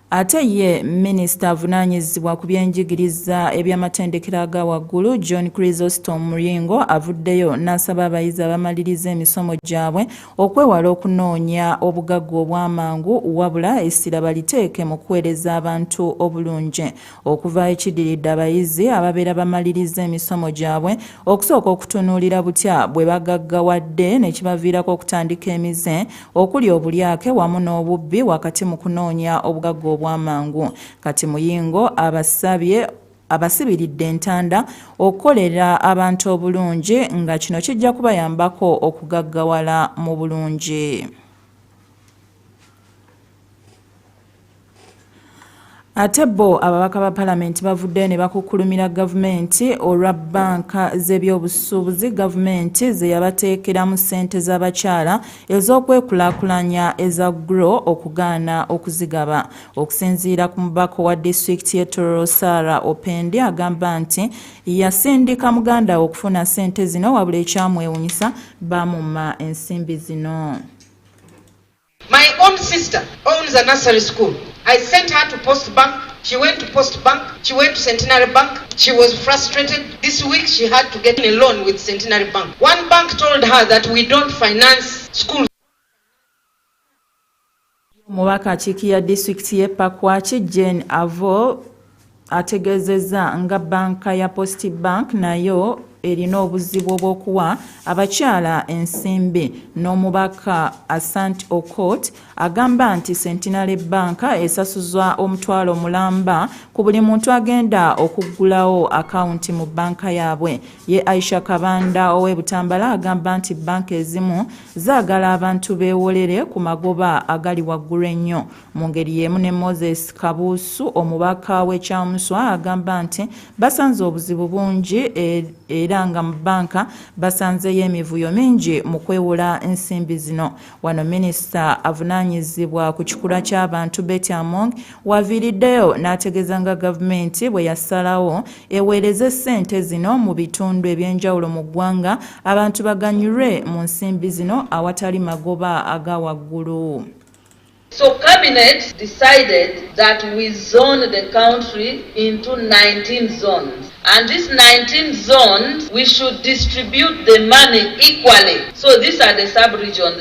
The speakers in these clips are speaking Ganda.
Ate ye Minisita avunaanyizibwa ku byenjigiriza eby'amatendekero aga waggulu John Chrysostom Muyingo avuddeyo n'asaba abayizi abamaliriza emisomo gyabwe okwewala okunoonya obugagga obw'amangu wabula essira baliteeke mu kuweereza abantu obulungi. Okuva ekidiridde abayizi ababeera bamaliriza emisomo gyabwe okusooka okutunuulira butya bwe bagaggawadde ne kibaviirako okutandika emize okuli obulyake wamu n'obubbi wakati mu kunoonya obugagga obw'amangu. Kati Muyingo abasibiridde entanda okukolera abantu obulungi nga kino kijja kubayambako okugaggawala mu bulungi. Ate bo ababaka ba Palamenti bavuddeyo ne bakukulumira gavumenti olwa banka z'ebyobusuubuzi gavumenti ze yabateekeramu ssente z'abakyala ez'okwekulaakulanya eza GROW okugaana okuzigaba. Okusinziira ku mubaka wa disitulikiti y'e Tororo Sarah Opendi agamba nti yasindika muganda okufuna ssente zino wabula ekyamwewunyisa bamumma ensimbi zino. My own sister owns a nursery school. I sent her to Post Bank. She went to Post Bank. She went to Centenary Bank. She was frustrated. This week she had to get a loan with Centenary Bank. One bank told her that we don't finance schools. Mubaka akiikirira disitulikiti y'e Pakwach Jane Avo ategeezezza nga banka ya Post Bank nayo erina obuzibu obw'okuwa abakyala ensimbi. N'omubaka Asante Okot agamba nti Centenary Bank esasuzwa omutwalo mulamba ku buli muntu agenda okuggulawo akawunti mu banka yaabwe. Ye Aisha Kabanda ow'e-Butambala agamba nti banka ezimu zaagala abantu beewolere ku magoba agali waggulu ennyo. Mu ngeri y'emu ne Moses Kabuusu omubaka w'ekyamuswa agamba nti basanze obuzibu bungi era nga mu banka basanzeyo emivuyo mingi mu kwewola ensimbi zino. Wano minisita avunaanyizibwa ku kikula ky'abantu Betty Among waviiriddeyo n'ategeeza nga gavumenti bwe yasalawo eweereze ssente zino mu bitundu eby'enjawulo mu ggwanga abantu baganyulwe mu nsimbi zino awatali magoba aga waggulu. So Cabinet decided that we zone the country into 19 zones. And these 19 zones, we should distribute the money equally. So these are the sub-regions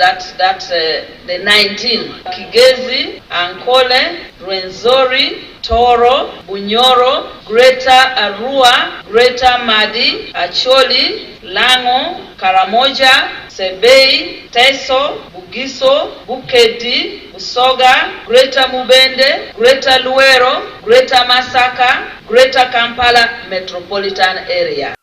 the 19. Kigezi, Ankole, Rwenzori, Toro, Bunyoro, Greater Arua, Greater Madi, Acholi, Lango, Karamoja, Sebei, Teso, Bugiso, Bukedi, Busoga, Greater Mubende, Greater Luero, Greater Masaka, Greater Kampala Metropolitan Area.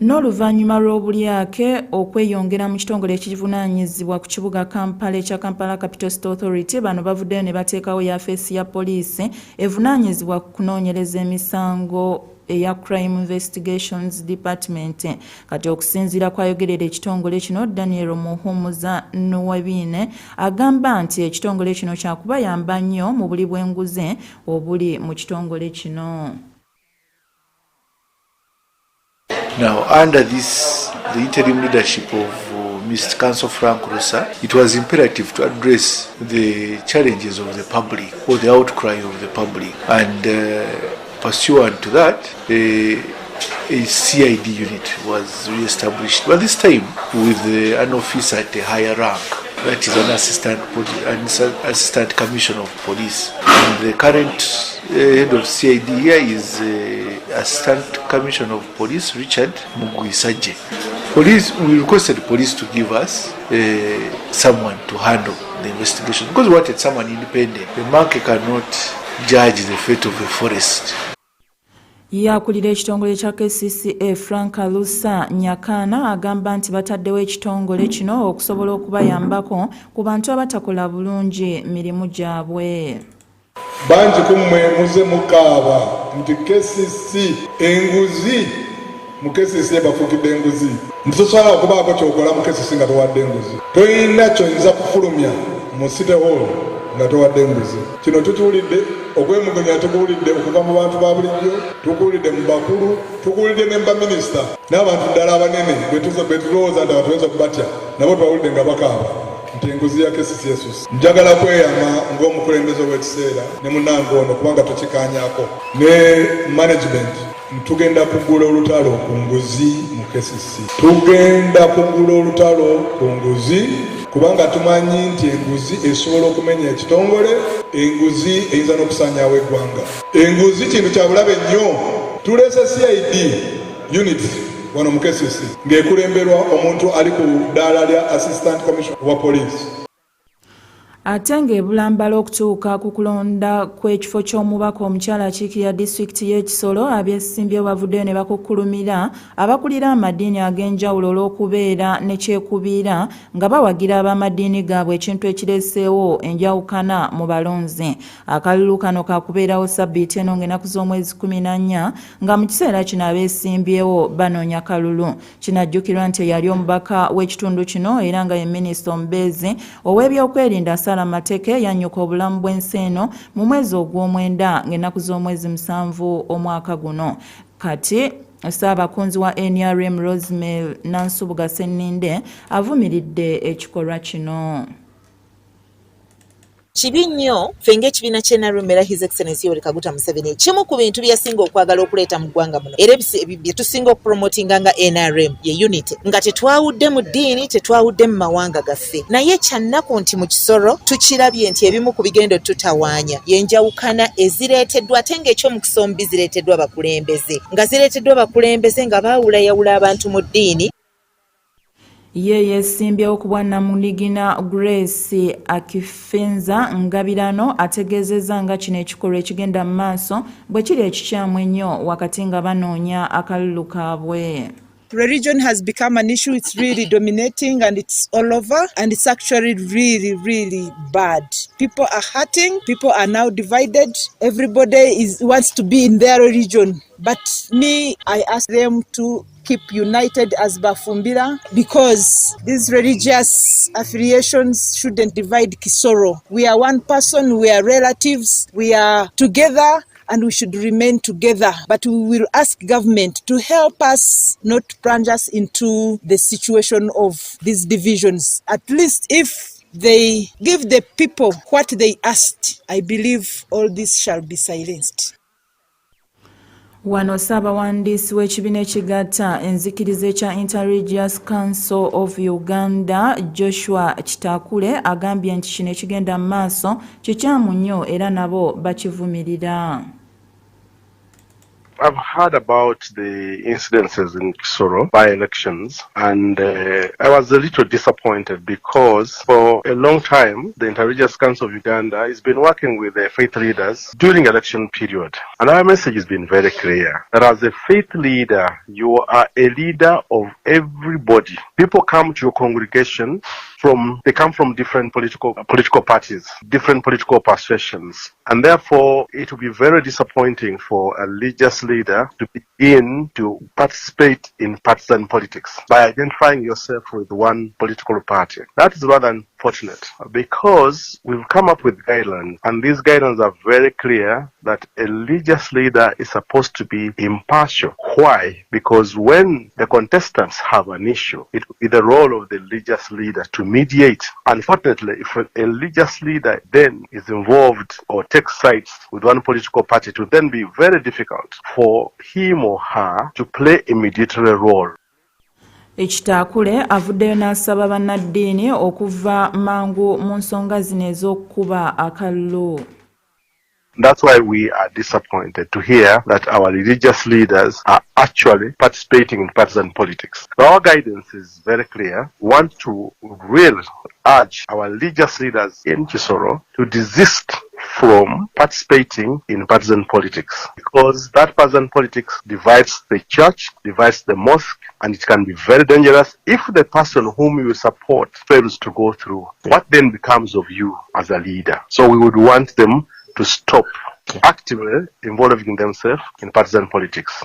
N'oluvannyuma lw'obulyake okweyongera mu kitongole ekivunaanyizibwa ku kibuga Kampala ekya Kampala Capital City Authority bano bavuddeyo ne bateekawo yafeesi ya poliisi evunaanyizibwa ku kunoonyereza emisango eya Crime Investigations Department. Kati okusinziira kwayogerera ekitongole kino Daniel Muhumuza Nuwabine agamba nti ekitongole kino kyakubayamba nnyo mu buli bw'enguzi obuli mu kitongole kino. Now, under the interim leadership of Mr. Council Frank Rusa, it was imperative to address the challenges of the public or the outcry of the public. And pursuant to that, a CID unit was re-established, but this time with an officer at a higher rank, that is an assistant commissioner of police. And the current head of CID here is Assistant Commissioner of Police Richard Muguisaje. We requested police to give us someone to handle the investigation because we wanted someone independent. The monkey cannot judge the fate of a forest. Yakulira ekitongole kya KCCA Frank Lusa Nyakana agamba nti bataddewo ekitongole kino okusobola okubayambako ku bantu abatakola bulungi mirimu gyabwe. Banji kumwe muze mukaaba nti KCC enguzi mu KCC bafukidde enguzi ntusobola okubaako kyokola mu KCC nga towadde enguzi toyina kyoyinza kufulumya mu City Hall nga towadde enguzi. Kino tukiwulidde okwemugonya tukuwulidde okuva mu bantu ba bulijjo tukuwulidde mu bakulu tukuwulidde ne ba minisita n'abantu ddala abanene betulowooza nti abantu bayinza kubatya nabo twawulidde nga bakaaba nti enguzi ya KCC esusse. Njagala kweyama ng'omukulembeze w'ekiseera ne munnange ono kubanga tukikaanyaako ne management. Tugenda kugula olutalo ku nguzi mu KCC. Tugenda kugula olutalo ku nguzi kubanga tumanyi nti enguzi esobola okumenya ekitongole, enguzi eyinza n'okusaanyaawo eggwanga. Enguzi kintu kya bulabe nnyo. Tuleese CID unit wano mu KCC ng'ekulemberwa omuntu ali ku ddaala lya assistant commissioner wa police. Ate ng'ebulambala okutuuka ku kulonda kw'ekifo ky'omubaka omukyala akiikirira disitulikiti y'Ekisolo, abeesimbye bavuddeyo ne bakukkulumira abakulira amaddiini ag'enjawulo olw'okubeera ne kyekubiira nga bawagira ab'amaddiini gaabwe, ekintu ekireeseewo enjawukana mu balonzi. Akalulu kano kaakubeerawo ssabbiiti eno ng'ennaku z'omwezi 14 nga mu kiseera kino abeesimbyewo banoonya kalulu. Kinajjukirwa nti yali omubaka w'ekitundu kino era nga ye minisita omubeezi ow'ebyokwerinda Mateke yannyuka obulamu bw'ensi eno mu mwezi ogw'omwenda ng'ennaku z'omwezi 7 omwaka guno. Kati Ssaabakunzi wa NRM Rosemary Nansubuga Senninde avumiridde ekikolwa kino. Kibi nnyo ffe ng'ekibiina ky'NRM era His Excellency Yoweri Kaguta Museveni kimu ku bintu byasinga okwagala okuleeta mu ggwanga muno era bye tusinga okupromotinga nga NRM ye unity nga tetwawudde mu ddiini, tetwawudde mu mawanga gaffe. Naye kyannaku nti mu Kisoro tukirabye nti ebimu ku bigendo tutawaanya yenjawukana ezireeteddwa ate ng'ekyomukisa omubi zireeteddwa bakulembeze nga baawulayawula abantu mu ddiini. Ye yeesimbyewo ku bwannamunigina Grace Akifenza Ngabirano ategeezezza nga kino ekikolwa ekigenda mu maaso bwe kiri ekikyamu ennyo wakati nga banoonya akalulu kaabwe. Religion has become an issue. It's really dominating and it's all over and it's actually really bad. People are hurting. People are now divided. Everybody wants to be in their religion. But me, I ask them to keep united as Bafumbira because these religious affiliations shouldn't divide Kisoro. We are one person, we are relatives, we are together and we should remain together. But we will ask government to help us not plunge us into the situation of these divisions. At least if they give the people what they asked, I believe all this shall be silenced. Wano Ssaabawandiisi w'ekibiina ekigatta enzikiriza ekya Interreligious Council of Uganda Joshua Kitakule agambye nti kino ekigenda mu maaso kikyamu nnyo era nabo bakivumirira. I've heard about the incidences in Kisoro by-elections and I was a little disappointed because for a long time the Interreligious Council of Uganda has been working with the faith leaders during election period. And our message has been very clear that as a faith leader, you are a leader of everybody. People come to your congregation they come from different political parties, different political persuasions. And therefore, it will be very disappointing for a religious leader to begin to participate in partisan politics by identifying yourself with one political party. That is rather unfortunate because we've come up with guidelines, and these guidelines are very clear that a religious leader is supposed to be impartial. Why? Because when the contestants have an issue, it will be the role of the religious leader to mediate. Unfortunately, if a religious leader then is involved or takes sides with one political party, it will then be very difficult for him or her to play a mediatory role. Ekitakule avuddeyo n'asaba bannaddiini okuva mangu mu nsonga zino ez'okukuba akalulu. That's why we are disappointed to hear that our religious leaders are actually participating in partisan politics. Our guidance is very clear. We want to really urge our religious leaders in Kisoro to desist from participating in partisan politics because that partisan politics divides the church, divides the mosque, and it can be very dangerous if the person whom you support fails to go through. What then becomes of you as a leader? So we would want them to stop actively involving themselves in partisan politics.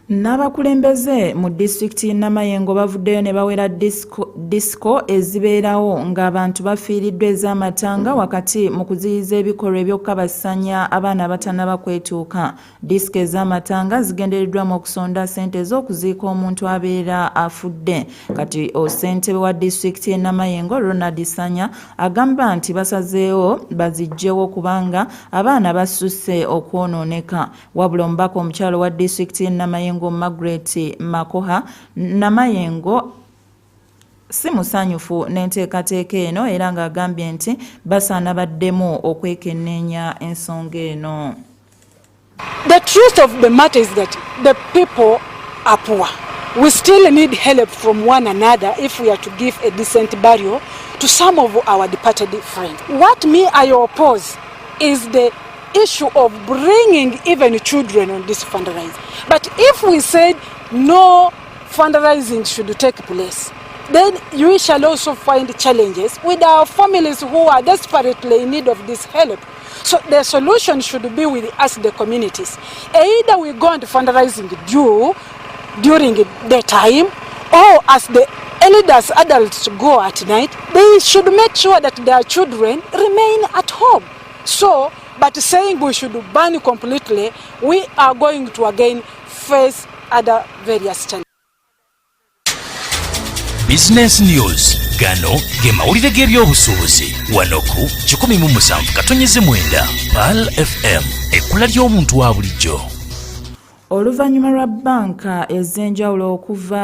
N'abakulembeze mu disitulikiti Namayengo bavuddeyo ne bawera disco ezibeerawo ng'abantu bafiiriddwa ez'amatanga wakati mu kuziyiza ebikolwa eby'okukabasanya abaana abatannaba kwetuuka. Disco ez'amatanga zigendereddwamu okusonda ssente z'okuziika omuntu abeera afudde. Kati ssentebe wa disitulikiti y'e Namayengo Ronald Sanya agamba nti basazeewo baziggyewo kubanga abaana basusse okwonooneka. Wabula omubaka omukyalo wa disitulikiti y'e Namayengo Margaret Makoha Namayengo si musanyufu n'enteekateeka eno era ng'agambye nti basaana baddemu okwekenneenya ensonga eno. The truth of the matter is that the people are poor. We still need help from one another if we are to give a decent burial to some of our departed friends. What I oppose is the issue of bringing even children on this fundraising. But if we said no fundraising should take place, then we shall also find challenges with our families who are desperately in need of this help. So the solution should be with us, the communities. Either we go on fundraising during the time, or as the elders, adults go at night, they should make sure that their children remain at home. So, but saying we should ban completely, we are going to again face other various challenges. Business News. Gano ge mawulire g'ebyobusuubuzi wano ku 17.9 PAL FM ekkula ly'omuntu wa bulijjo. Oluvannyuma lwa banka ez'enjawulo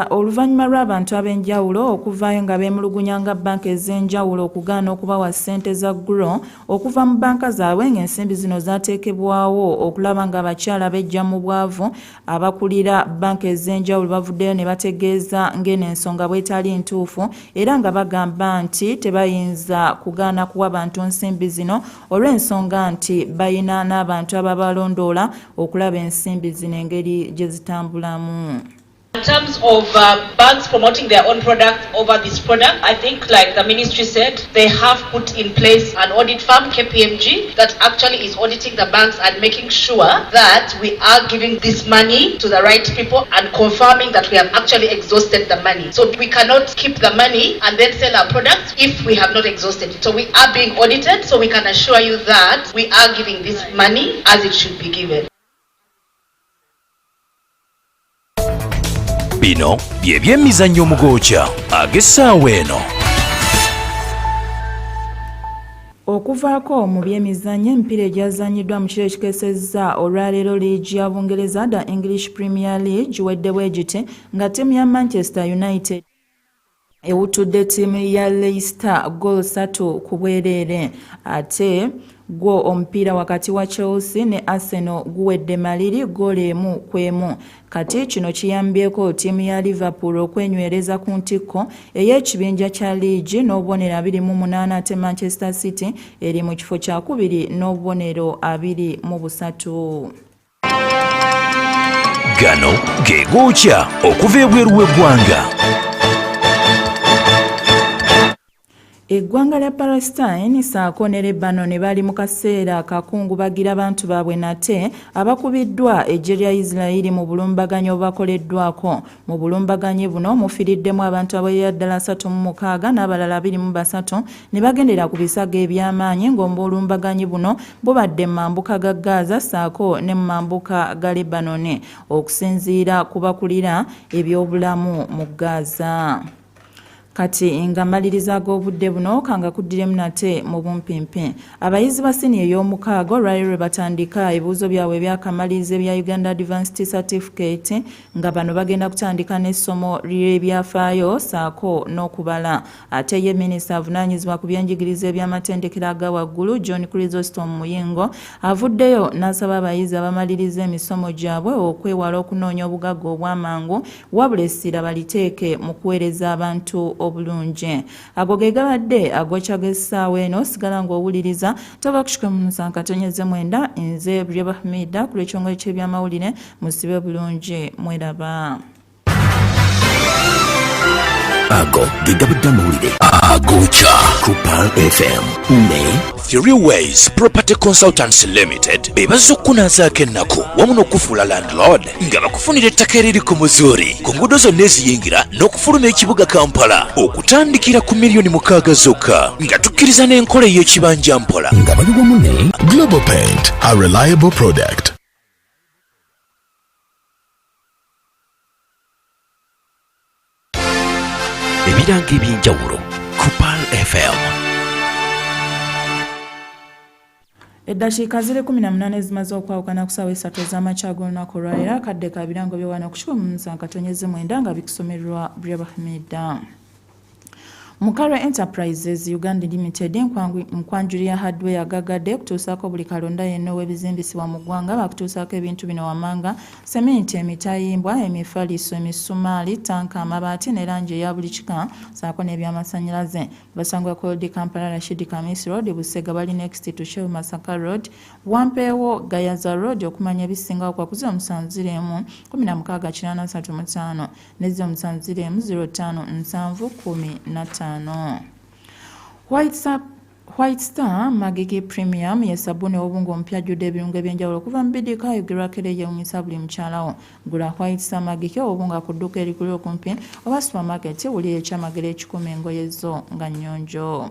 oluvannyuma lw'abantu ab'enjawulo okuvaayo nga beemulugunya nga banka ez'enjawulo okugaana okubawa ssente za gro okuva mu banka zaabwe ng'ensimbi zino zaateekebwawo okulaba ng'abakyala bejja mu bwavu. Abakulira banka ez'enjawulo bavuddeyo ne bategeeza ng'eno ensonga bwetali ntuufu era nga bagamba nti tebayinza kugaana kuwa bantu nsimbi zino olw'ensonga nti bayina n'abantu ababalondoola okulaba ensimbi zino In terms of banks promoting their own product over this product, I think like the ministry said, they have put in place an audit firm, KPMG, that actually is auditing the banks and making sure that we are giving this money to the right people and confirming that we have actually exhausted the money. So we cannot keep the money and then sell our products if we have not exhausted it. So we are being audited, so we can assure you that we are giving this money as it should be given. Bino bye by'emizannyo mugookya ag'essaawa eno. Okuvaako mu by'emizannyo emipiira egyazannyiddwa mu kiro ekikeesezza olwaleero liigi ya Bungereza The English Premier League wedde bwegiti nga ttiimu ya Manchester United ewutudde ttiimu ya Leicester goal 3 ku bwereere ate gwo omupiira wakati wa Chelsea ne Arsenal guwedde maliri goal 1-1. Kati kino kiyambyeko ttiimu ya Liverpool okwenywereza ku ntikko ey'ekibinja kya liigi n'obubonero 28 ate Manchester City eri mu kifo kya kubiri n'obubonero 23. Gano ge gookya okuva ebweru w'eggwanga. Eggwanga lya Palestine saako ne Lebanon bali mu kaseera akakungubagira abantu baabwe nate abakubiddwa eggye lya Isirairi mu bulumbaganyo obubakoleddwako. Mu bulumbaganyi buno mufiiriddemu abantu abawerera ddala 36 n'abalala 23 ne bagendera ku bisago eby'amaanyi ng'obulumbaganyi buno bubadde mu mambuka ga Gaza saako ne mu mambuka ga Lebanon okusinziira ku bakulira ebyobulamu mu Gaza. Kati nga maliriza ag'obudde buno kanga kuddiremu nate mu bumpimpi. Abayizi ba siniya ey'omukaaga olwaleero batandika ebibuuzo byabwe ebyakamaliriza ebya Uganda Advanced Certificate nga bano bagenda kutandika n'essomo ly'ebyafaayo saako n'okubala. Ate ye minisita avunaanyizibwa ku byenjigiriza eby'amatendekero aga waggulu John Chrysostom Muyingo avuddeyo n'asaba abayizi abamaliriza emisomo gyabwe okwewala okunoonya obugagga obw'amangu wabula essira baliteeke mu kuweereza abantu obulungi. Ago ge gabadde agokya g'essaawa eno sigala ng'owuliriza toba kushika mu nsankatonyeze mwenda nze BULYABA HAMIDAH ku lw'ekitongole ky'ebyamawulire musibe bulungi mweraba. Ago ge gabadde amawulire. Agookya ku Pearl FM ne Three Ways Property Consultants Limited bebazo kunazaako ennaku wamu n'okufuula landlord nga bakufunira ettaka eriri muzuri ku nguudo zonna eziyingira n'okufuluma ekibuga Kampala okutandikira ku miliyoni 6 zokka nga tukkiriza n'enkola ey'ekibanja mpola nga bali wamu ne Global Paint, a reliable product. ebiranga eby'enjawulo ku Pearl FM. Eddakiika ziri 18 zimaze okwawukana ku ssaawa 3 ez'amakya g'olunaku olwaleero akadde ka birango by'owana ku 19 nga bikusomerwa BULYABA HAMIDAH. Mukaro Enterprises Uganda Limited nkwanjulira hardware agagadde kutuusaako buli kalonda yenna ow'ebizimbisibwa mu ggwanga bakutuusaako ebintu bino wamanga sementi emitayimbwa emifaliso emisumaali tanka amabaati ne langi eya buli kika saako n'ebyamasannyalaze basangwa Cold Kampala Rashid Kamis Road Busega bali next to Shehu Masaka Road Wampeewo Gayaza Road okumanya ebisingawo kwa kuzira 7 16 ne 05 15 White Star Magiki Premium ye sabuni obungo ompya jjude ebirungo ebyenjawulo okuva mu bidika ayogerwako era eyewunyisa buli mukyalawo gula White Star Magiki obunga ku dduuka erikuli okumpi oba supermarket wuli ekyamagero ekikumi engoye zo nga nnyonjo.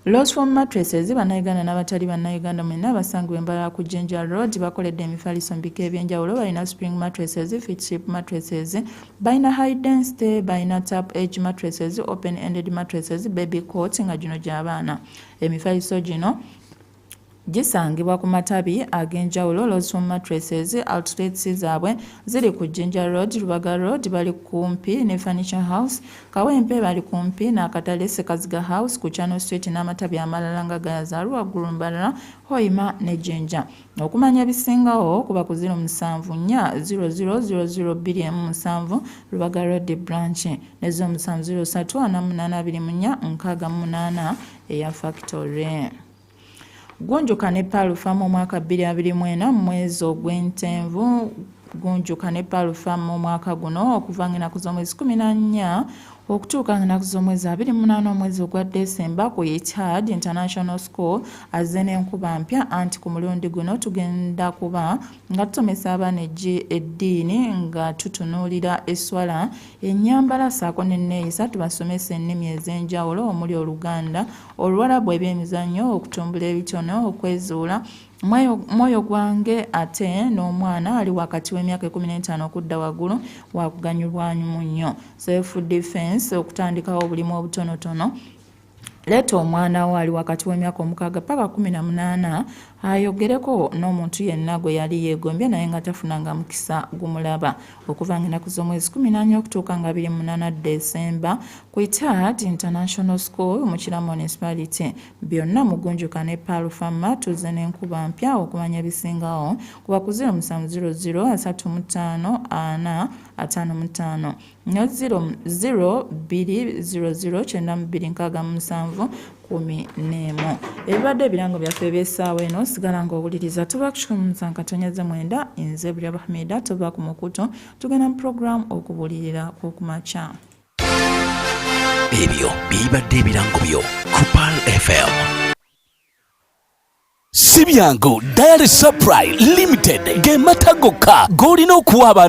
Lost Form Mattresses bannayuganda n'abatali bannayuganda mwenna basangibwa Embalala ku Jinja Road bakoledde emifaliso mbika ebyenjawulo balina spring mattresses, fit ship mattresses, balina high density, balina tap edge mattresses, open ended mattresses, baby coat nga gino gy'abaana. Emifaliso gino gisangibwa ku matabi ag'enjawulo. Lost Form Mattresses outlets zaabwe ziri ku Jinja Road, Lubaga Road bali kumpi ne Furniture House, Kawempe bali kumpi n'akatale Sekaziga House ku Channel Street n'amatabi amalala nga Gayazaarwa, Gulumbalala, Hoima ne Jinja. Okumanya ebisingawo kuba ku 07000027 Lubaga Road branch ne 0703482468 eya Factory. Gunjuka ne Pearl Farm omwaka 2024 mwezi ogw'Entenvu gunjuka ne Pearl Farm omwaka guno okuva ng'ennaku z'omwezi 14 okutuuka ng'ennaku z'omwezi 28 omwezi ogwa December ku Etihad International School azze n'enkuba mpya anti ku mulundi guno tugenda kuba nga tusomesa abaana eddiini nga tutunuulira esswala ennyambala saako n'enneeyisa tubasomesa ennimi ez'enjawulo omuli Oluganda, Oluwarabu, ebyemizannyo, okutumbula ebitono, okwezuula mwoyo gwange ate n'omwana ali wakati w'emyaka 15 okudda waggulu wakuganyulwanyu nnyo. Self defense okutandikawo obulimu obutonotono. Leeta omwana wo ali wakati w'emyaka 6 paka 18 ayogereko n'omuntu yenna gwe yali yeegombye naye nga tafunanga mukisa gumulaba okuva ng'ennaku z'omwezi 14 okutuuka nga 28 December ku Etihad International School mu Kira Municipality. Byonna mugunjuka ne Pearl Farm tuzze n'enkuba mpya okumanya ebisingawo kuba ku 0700354455 ne 02009267 ebibadde ebirango byaffe eby'essaawa eno sigala ng'owuliriza tuba kukikumza nkatonyeze mwenda nze BULYABA HAMIDAH tuba ku mukuto tugenda mu program okubuulirira kw'okumakya. Ebyo bibadde ebirango byo ku Pearl FM. Sibyango Diary Supply Limited ge mata gokka g'olina okuwa abaana